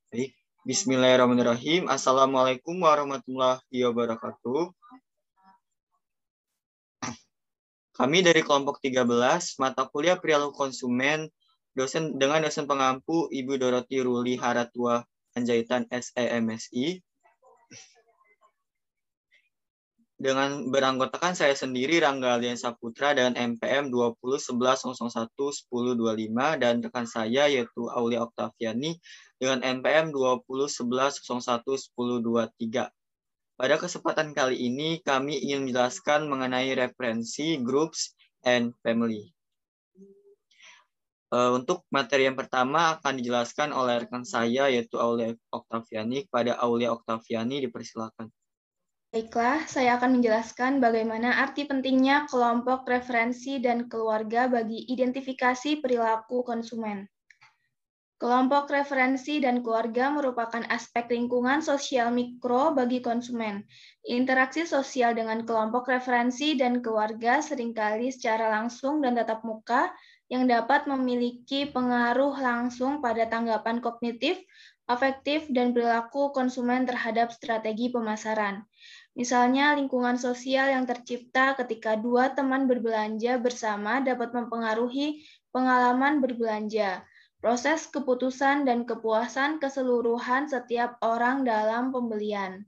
Baik. Bismillahirrahmanirrahim. Assalamualaikum warahmatullahi wabarakatuh. Kami dari kelompok 13, mata kuliah perilaku konsumen, dengan dosen pengampu Ibu Doroti Ruli Haratua Panjaitan SEMSI. Dengan beranggotakan saya sendiri, Rangga Alian Saputra, dan MPM 2011011025, dan rekan saya yaitu Aulia Oktaviani dengan MPM 2011011023. Pada kesempatan kali ini, kami ingin menjelaskan mengenai referensi, groups, and family. Untuk materi yang pertama akan dijelaskan oleh rekan saya yaitu Aulia Oktaviani. Kepada Aulia Oktaviani dipersilakan. Baiklah, saya akan menjelaskan bagaimana arti pentingnya kelompok referensi dan keluarga bagi identifikasi perilaku konsumen. Kelompok referensi dan keluarga merupakan aspek lingkungan sosial mikro bagi konsumen. Interaksi sosial dengan kelompok referensi dan keluarga seringkali secara langsung dan tatap muka yang dapat memiliki pengaruh langsung pada tanggapan kognitif, afektif, dan perilaku konsumen terhadap strategi pemasaran. Misalnya, lingkungan sosial yang tercipta ketika dua teman berbelanja bersama dapat mempengaruhi pengalaman berbelanja, proses keputusan dan kepuasan keseluruhan setiap orang dalam pembelian.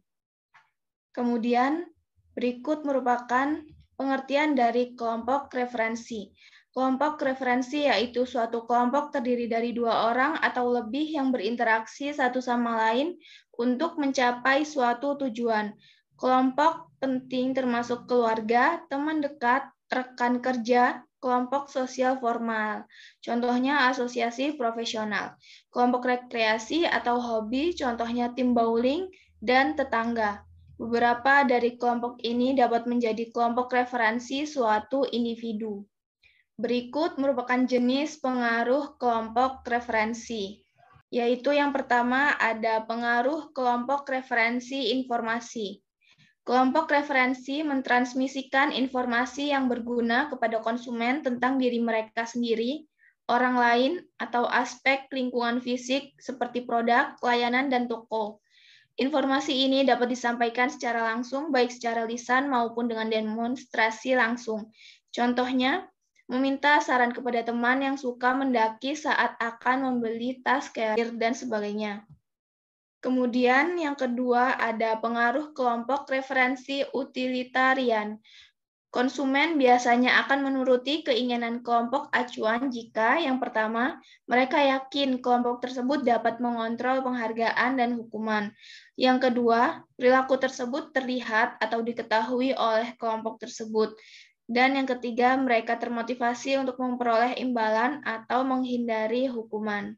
Kemudian, berikut merupakan pengertian dari kelompok referensi. Kelompok referensi yaitu suatu kelompok terdiri dari dua orang atau lebih yang berinteraksi satu sama lain untuk mencapai suatu tujuan. Kelompok penting termasuk keluarga, teman dekat, rekan kerja, kelompok sosial formal. Contohnya asosiasi profesional. Kelompok rekreasi atau hobi, contohnya tim bowling, dan tetangga. Beberapa dari kelompok ini dapat menjadi kelompok referensi suatu individu. Berikut merupakan jenis pengaruh kelompok referensi, yaitu yang pertama ada pengaruh kelompok referensi informasi. Kelompok referensi mentransmisikan informasi yang berguna kepada konsumen tentang diri mereka sendiri, orang lain, atau aspek lingkungan fisik seperti produk, layanan, dan toko. Informasi ini dapat disampaikan secara langsung, baik secara lisan maupun dengan demonstrasi langsung. Contohnya, meminta saran kepada teman yang suka mendaki saat akan membeli tas carrier dan sebagainya. Kemudian yang kedua ada pengaruh kelompok referensi utilitarian. Konsumen biasanya akan menuruti keinginan kelompok acuan jika yang pertama, mereka yakin kelompok tersebut dapat mengontrol penghargaan dan hukuman. Yang kedua, perilaku tersebut terlihat atau diketahui oleh kelompok tersebut. Dan yang ketiga, mereka termotivasi untuk memperoleh imbalan atau menghindari hukuman.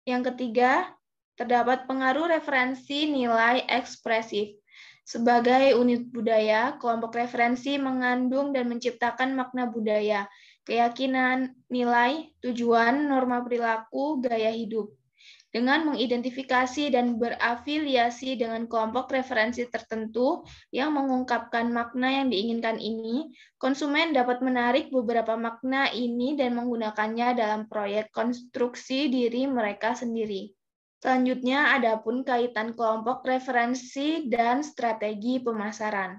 Yang ketiga, terdapat pengaruh referensi nilai ekspresif. Sebagai unit budaya, kelompok referensi mengandung dan menciptakan makna budaya, keyakinan, nilai, tujuan, norma perilaku, gaya hidup. Dengan mengidentifikasi dan berafiliasi dengan kelompok referensi tertentu yang mengungkapkan makna yang diinginkan ini, konsumen dapat menarik beberapa makna ini dan menggunakannya dalam proyek konstruksi diri mereka sendiri. Selanjutnya, adapun kaitan kelompok referensi dan strategi pemasaran.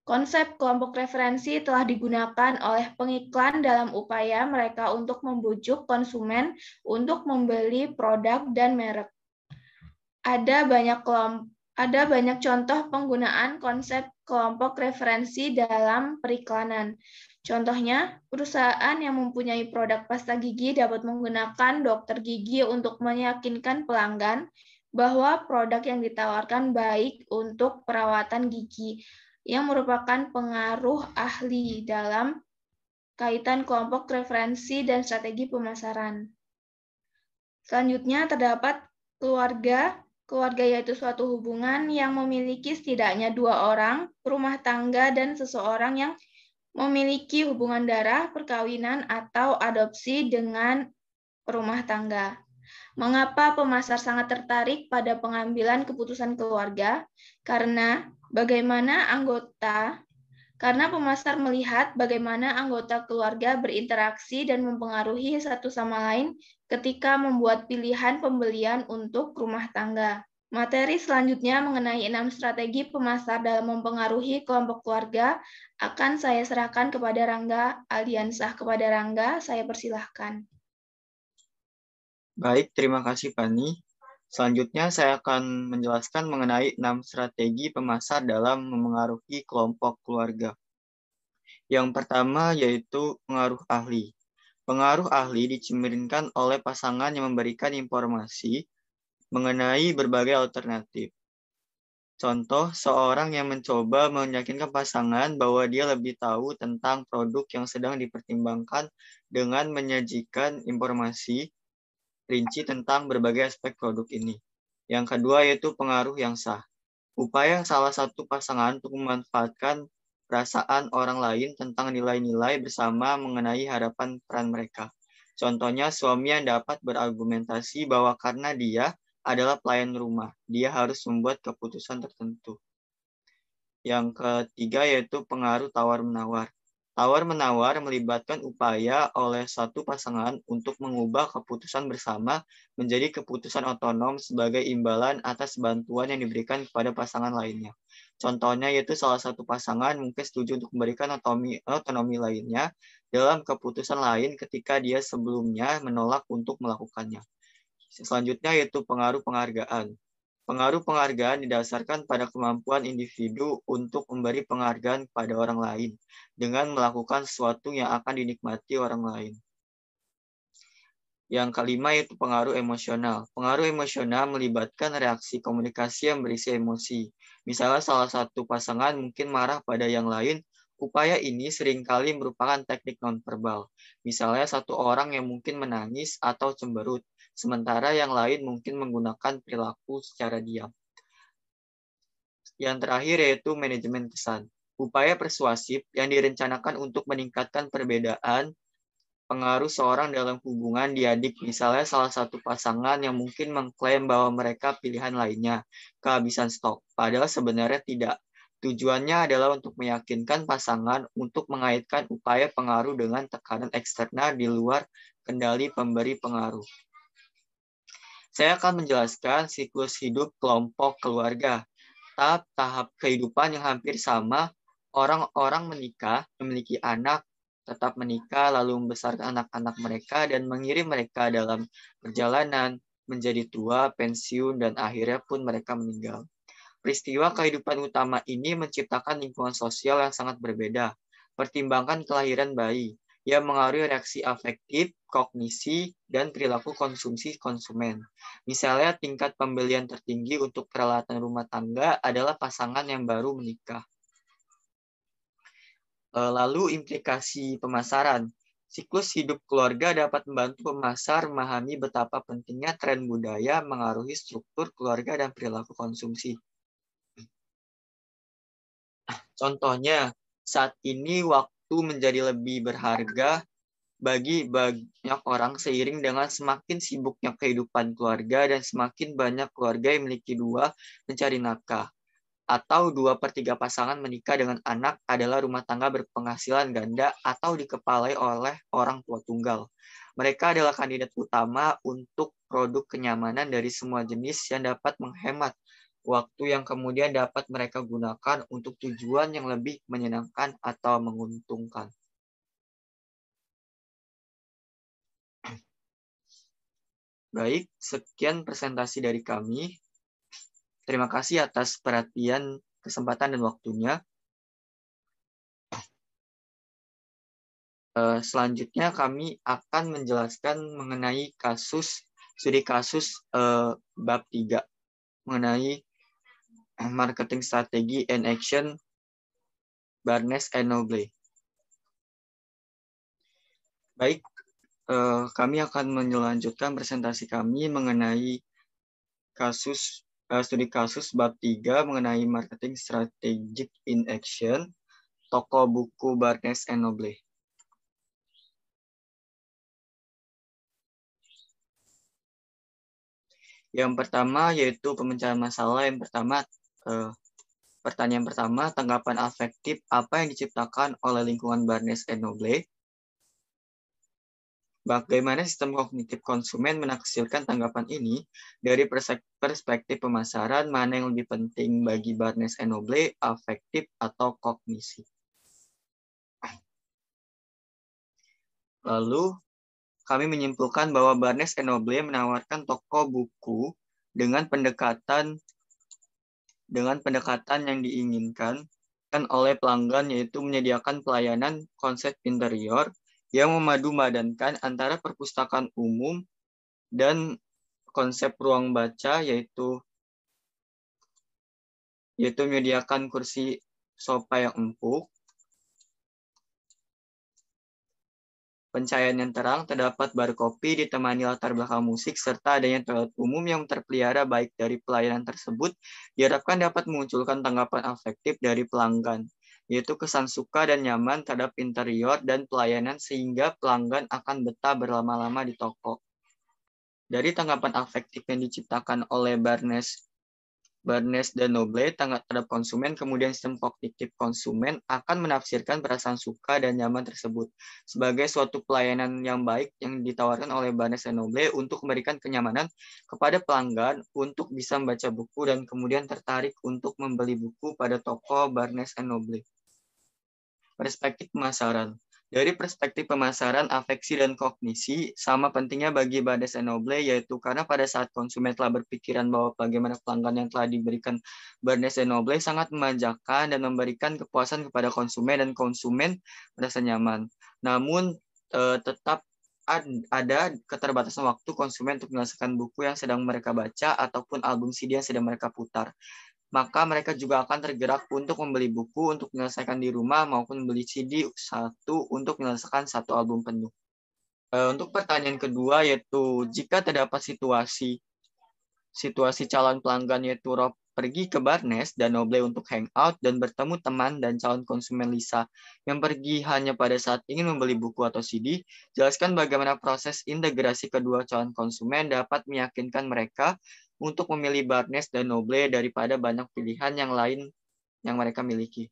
Konsep kelompok referensi telah digunakan oleh pengiklan dalam upaya mereka untuk membujuk konsumen untuk membeli produk dan merek. Ada banyak contoh penggunaan konsep kelompok referensi dalam periklanan. Contohnya, perusahaan yang mempunyai produk pasta gigi dapat menggunakan dokter gigi untuk meyakinkan pelanggan bahwa produk yang ditawarkan baik untuk perawatan gigi, yang merupakan pengaruh ahli dalam kaitan kelompok referensi dan strategi pemasaran. Selanjutnya terdapat keluarga. Keluarga yaitu suatu hubungan yang memiliki setidaknya dua orang, rumah tangga, dan seseorang yang memiliki hubungan darah, perkawinan, atau adopsi dengan rumah tangga. Mengapa pemasar sangat tertarik pada pengambilan keputusan keluarga? Karena bagaimana anggota Karena pemasar melihat bagaimana anggota keluarga berinteraksi dan mempengaruhi satu sama lain ketika membuat pilihan pembelian untuk rumah tangga. Materi selanjutnya mengenai 6 strategi pemasar dalam mempengaruhi kelompok keluarga akan saya serahkan kepada Rangga Aldiansah. Kepada Rangga, saya persilahkan. Baik, terima kasih Fani. Selanjutnya saya akan menjelaskan mengenai 6 strategi pemasar dalam memengaruhi kelompok keluarga. Yang pertama yaitu pengaruh ahli. Pengaruh ahli dicerminkan oleh pasangan yang memberikan informasi mengenai berbagai alternatif. Contoh, seorang yang mencoba meyakinkan pasangan bahwa dia lebih tahu tentang produk yang sedang dipertimbangkan dengan menyajikan informasi rinci tentang berbagai aspek produk ini. Yang kedua yaitu pengaruh yang sah. Upaya salah satu pasangan untuk memanfaatkan perasaan orang lain tentang nilai-nilai bersama mengenai harapan peran mereka. Contohnya, suami yang dapat berargumentasi bahwa karena dia adalah pelayan rumah, dia harus membuat keputusan tertentu. Yang ketiga yaitu pengaruh tawar-menawar. Tawar-menawar melibatkan upaya oleh satu pasangan untuk mengubah keputusan bersama menjadi keputusan otonom sebagai imbalan atas bantuan yang diberikan kepada pasangan lainnya. Contohnya yaitu salah satu pasangan mungkin setuju untuk memberikan otonomi lainnya dalam keputusan lain ketika dia sebelumnya menolak untuk melakukannya. Selanjutnya yaitu pengaruh penghargaan. Pengaruh penghargaan didasarkan pada kemampuan individu untuk memberi penghargaan kepada orang lain dengan melakukan sesuatu yang akan dinikmati orang lain. Yang kelima yaitu pengaruh emosional. Pengaruh emosional melibatkan reaksi komunikasi yang berisi emosi. Misalnya salah satu pasangan mungkin marah pada yang lain, upaya ini seringkali merupakan teknik nonverbal. Misalnya satu orang yang mungkin menangis atau cemberut, sementara yang lain mungkin menggunakan perilaku secara diam. Yang terakhir yaitu manajemen kesan. Upaya persuasif yang direncanakan untuk meningkatkan perbedaan pengaruh seorang dalam hubungan diadik. Misalnya salah satu pasangan yang mungkin mengklaim bahwa mereka pilihan lainnya, kehabisan stok. Padahal sebenarnya tidak. Tujuannya adalah untuk meyakinkan pasangan untuk mengaitkan upaya pengaruh dengan tekanan eksternal di luar kendali pemberi pengaruh. Saya akan menjelaskan siklus hidup kelompok keluarga. Tahap kehidupan yang hampir sama, orang-orang menikah, memiliki anak, tetap menikah, lalu membesarkan anak-anak mereka, dan mengirim mereka dalam perjalanan, menjadi tua, pensiun, dan akhirnya pun mereka meninggal. Peristiwa kehidupan utama ini menciptakan lingkungan sosial yang sangat berbeda. Pertimbangkan kelahiran bayi, yang mengaruhi reaksi afektif, kognisi, dan perilaku konsumsi konsumen. Misalnya, tingkat pembelian tertinggi untuk peralatan rumah tangga adalah pasangan yang baru menikah. Lalu implikasi pemasaran. Siklus hidup keluarga dapat membantu pemasar memahami betapa pentingnya tren budaya mengaruhi struktur keluarga dan perilaku konsumsi. Contohnya, saat ini waktu menjadi lebih berharga bagi banyak orang seiring dengan semakin sibuknya kehidupan keluarga dan semakin banyak keluarga yang memiliki dua mencari nafkah. Atau 2/3 pasangan menikah dengan anak adalah rumah tangga berpenghasilan ganda atau dikepalai oleh orang tua tunggal. Mereka adalah kandidat utama untuk produk kenyamanan dari semua jenis yang dapat menghemat waktu yang kemudian dapat mereka gunakan untuk tujuan yang lebih menyenangkan atau menguntungkan. Baik, sekian presentasi dari kami. Terima kasih atas perhatian, kesempatan, dan waktunya. Selanjutnya kami akan menjelaskan mengenai studi kasus bab 3 mengenai marketing strategi and action Barnes and Noble. Baik, kami akan melanjutkan presentasi kami mengenai studi kasus bab 3 mengenai marketing strategic in action, toko buku Barnes and Noble. Yang pertama yaitu pemecahan masalah. Yang pertama, pertanyaan pertama, tanggapan afektif apa yang diciptakan oleh lingkungan Barnes and Noble? Bagaimana sistem kognitif konsumen menaksirkan tanggapan ini? Dari perspektif pemasaran, mana yang lebih penting bagi Barnes and Noble, afektif atau kognisi? Lalu, kami menyimpulkan bahwa Barnes and Noble menawarkan toko buku dengan pendekatan yang diinginkan oleh pelanggan, yaitu menyediakan pelayanan konsep interior yang memadu-padankan antara perpustakaan umum dan konsep ruang baca, yaitu menyediakan kursi sofa yang empuk, pencahayaan yang terang, terdapat bar kopi ditemani latar belakang musik, serta adanya toilet umum yang terpelihara baik dari pelayanan tersebut, diharapkan dapat memunculkan tanggapan afektif dari pelanggan, yaitu kesan suka dan nyaman terhadap interior dan pelayanan sehingga pelanggan akan betah berlama-lama di toko. Dari tanggapan afektif yang diciptakan oleh Barnes dan Noble terhadap konsumen, kemudian sistem kognitif konsumen akan menafsirkan perasaan suka dan nyaman tersebut sebagai suatu pelayanan yang baik yang ditawarkan oleh Barnes dan Noble untuk memberikan kenyamanan kepada pelanggan untuk bisa membaca buku dan kemudian tertarik untuk membeli buku pada toko Barnes and Noble. Perspektif pemasaran. Dari perspektif pemasaran, afeksi dan kognisi sama pentingnya bagi Barnes and Noble, yaitu karena pada saat konsumen telah berpikiran bahwa bagaimana pelanggan yang telah diberikan Barnes and Noble sangat memanjakan dan memberikan kepuasan kepada konsumen dan konsumen merasa nyaman. Namun tetap ada keterbatasan waktu konsumen untuk menyelesaikan buku yang sedang mereka baca ataupun album CD yang sedang mereka putar. Maka mereka juga akan tergerak untuk membeli buku untuk menyelesaikan di rumah maupun membeli CD satu untuk menyelesaikan satu album penuh. Untuk pertanyaan kedua, yaitu jika terdapat situasi calon pelanggan yaitu Rob pergi ke Barnes dan Noble untuk hangout dan bertemu teman dan calon konsumen Lisa yang pergi hanya pada saat ingin membeli buku atau CD, jelaskan bagaimana proses integrasi kedua calon konsumen dapat meyakinkan mereka untuk memilih Barnes dan Noble daripada banyak pilihan yang lain yang mereka miliki.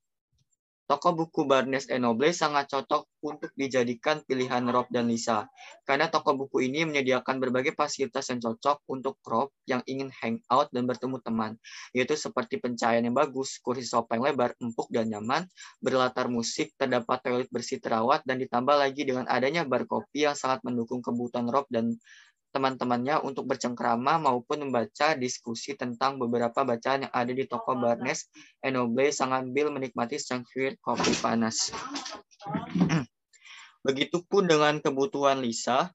Toko buku Barnes and Noble sangat cocok untuk dijadikan pilihan Rob dan Lisa, karena toko buku ini menyediakan berbagai fasilitas yang cocok untuk Rob yang ingin hangout dan bertemu teman, yaitu seperti pencahayaan yang bagus, kursi sofa yang lebar, empuk dan nyaman, berlatar musik, terdapat toilet bersih terawat, dan ditambah lagi dengan adanya bar kopi yang sangat mendukung kebutuhan Rob dan teman-temannya untuk bercengkrama maupun membaca diskusi tentang beberapa bacaan yang ada di toko Barnes and Noble sambil menikmati secangkir kopi panas. Begitupun dengan kebutuhan Lisa,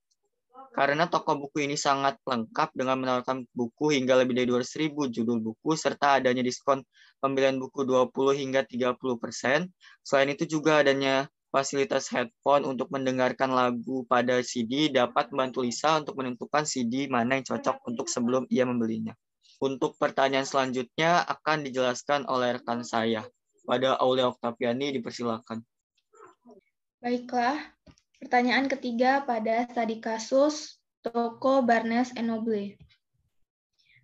karena toko buku ini sangat lengkap dengan menawarkan buku hingga lebih dari 200.000 judul buku serta adanya diskon pembelian buku 20 hingga 30%. Selain itu juga adanya fasilitas headphone untuk mendengarkan lagu pada CD dapat membantu Lisa untuk menentukan CD mana yang cocok untuk sebelum ia membelinya. Untuk pertanyaan selanjutnya akan dijelaskan oleh rekan saya. Pada Aulia Oktaviani, dipersilakan. Baiklah, pertanyaan ketiga pada studi kasus toko Barnes and Noble.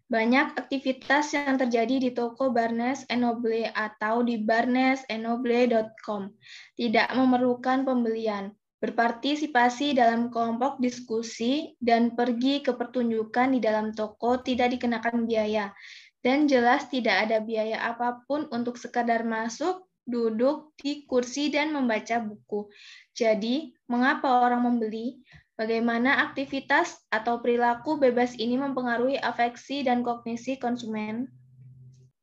Banyak aktivitas yang terjadi di toko Barnes and Noble atau di barnesandnoble.com tidak memerlukan pembelian, berpartisipasi dalam kelompok diskusi, dan pergi ke pertunjukan di dalam toko tidak dikenakan biaya, dan jelas tidak ada biaya apapun untuk sekadar masuk, duduk di kursi, dan membaca buku. Jadi, mengapa orang membeli? Bagaimana aktivitas atau perilaku bebas ini mempengaruhi afeksi dan kognisi konsumen?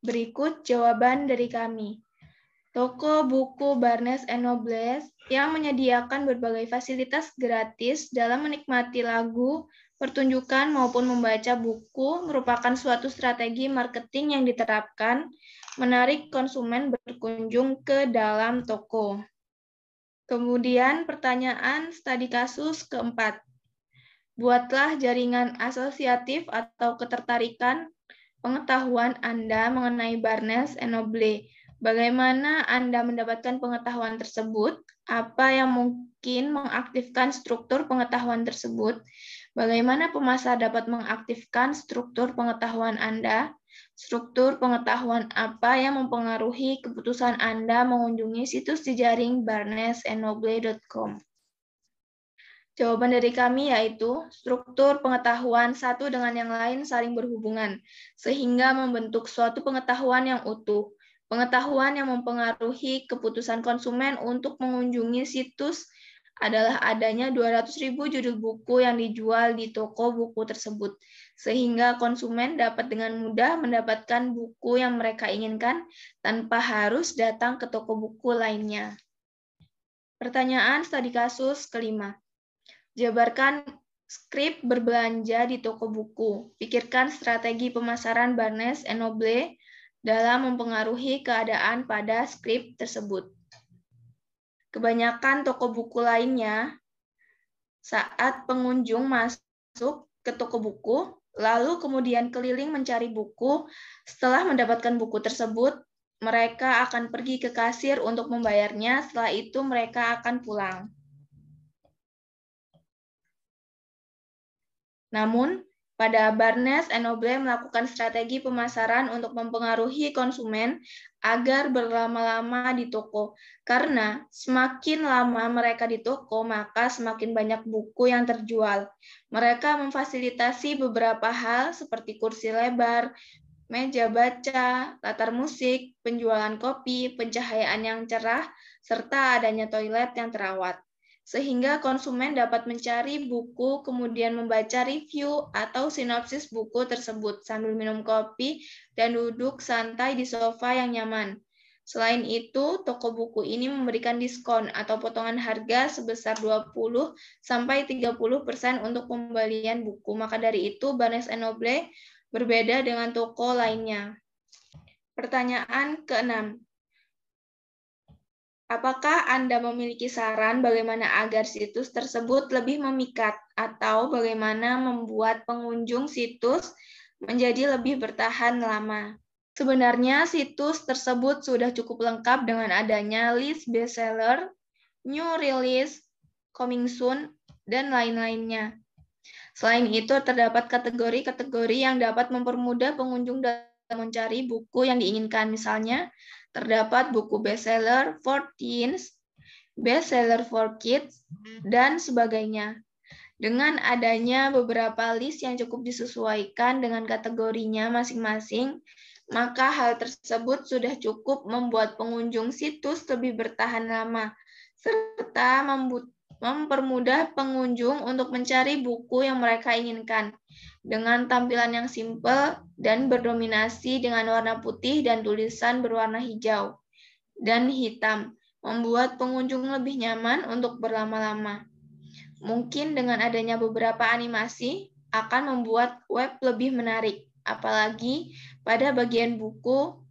Berikut jawaban dari kami. Toko buku Barnes and Noble yang menyediakan berbagai fasilitas gratis dalam menikmati lagu, pertunjukan, maupun membaca buku merupakan suatu strategi marketing yang diterapkan menarik konsumen berkunjung ke dalam toko. Kemudian pertanyaan studi kasus keempat. Buatlah jaringan asosiatif atau ketertarikan pengetahuan Anda mengenai Barnes and Noble. Bagaimana Anda mendapatkan pengetahuan tersebut? Apa yang mungkin mengaktifkan struktur pengetahuan tersebut? Bagaimana pemasar dapat mengaktifkan struktur pengetahuan Anda? Struktur pengetahuan apa yang mempengaruhi keputusan Anda mengunjungi situs jejaring barnesandnoble.com? Jawaban dari kami yaitu struktur pengetahuan satu dengan yang lain saling berhubungan, sehingga membentuk suatu pengetahuan yang utuh. Pengetahuan yang mempengaruhi keputusan konsumen untuk mengunjungi situs adalah adanya 200.000 judul buku yang dijual di toko buku tersebut, sehingga konsumen dapat dengan mudah mendapatkan buku yang mereka inginkan tanpa harus datang ke toko buku lainnya. Pertanyaan studi kasus kelima. Jabarkan skrip berbelanja di toko buku. Pikirkan strategi pemasaran Barnes & Noble dalam mempengaruhi keadaan pada skrip tersebut. Kebanyakan toko buku lainnya, saat pengunjung masuk ke toko buku, lalu kemudian keliling mencari buku, setelah mendapatkan buku tersebut, mereka akan pergi ke kasir untuk membayarnya, setelah itu mereka akan pulang. Namun, pada Barnes & Noble melakukan strategi pemasaran untuk mempengaruhi konsumen agar berlama-lama di toko. Karena semakin lama mereka di toko, maka semakin banyak buku yang terjual. Mereka memfasilitasi beberapa hal seperti kursi lebar, meja baca, latar musik, penjualan kopi, pencahayaan yang cerah, serta adanya toilet yang terawat. Sehingga konsumen dapat mencari buku, kemudian membaca review atau sinopsis buku tersebut sambil minum kopi dan duduk santai di sofa yang nyaman. Selain itu, toko buku ini memberikan diskon atau potongan harga sebesar 20-30% untuk pembelian buku. Maka dari itu, Barnes & Noble berbeda dengan toko lainnya. Pertanyaan ke-6. Apakah Anda memiliki saran bagaimana agar situs tersebut lebih memikat atau bagaimana membuat pengunjung situs menjadi lebih bertahan lama? Sebenarnya situs tersebut sudah cukup lengkap dengan adanya list bestseller, new release, coming soon, dan lain-lainnya. Selain itu, terdapat kategori-kategori yang dapat mempermudah pengunjung dalam mencari buku yang diinginkan. Misalnya, terdapat buku bestseller for teens, bestseller for kids, dan sebagainya. Dengan adanya beberapa list yang cukup disesuaikan dengan kategorinya masing-masing, maka hal tersebut sudah cukup membuat pengunjung situs lebih bertahan lama, serta mempermudah pengunjung untuk mencari buku yang mereka inginkan dengan tampilan yang simpel dan berdominasi dengan warna putih dan tulisan berwarna hijau dan hitam, membuat pengunjung lebih nyaman untuk berlama-lama. Mungkin dengan adanya beberapa animasi akan membuat web lebih menarik, apalagi pada bagian buku.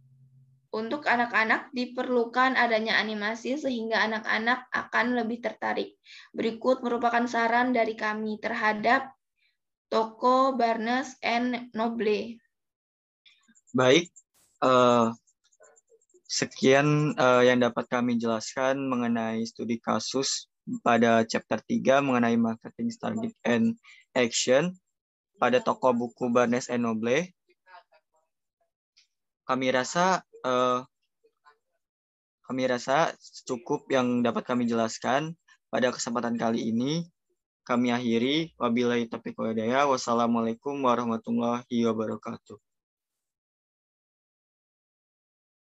Untuk anak-anak diperlukan adanya animasi sehingga anak-anak akan lebih tertarik. Berikut merupakan saran dari kami terhadap toko Barnes & Noble. Baik, sekian yang dapat kami jelaskan mengenai studi kasus pada chapter 3 mengenai marketing strategy and action pada toko buku Barnes & Noble. Kami rasa cukup yang dapat kami jelaskan pada kesempatan kali ini. Kami akhiri. Wabillahi taufiq wal hidayah. Wassalamualaikum warahmatullahi wabarakatuh.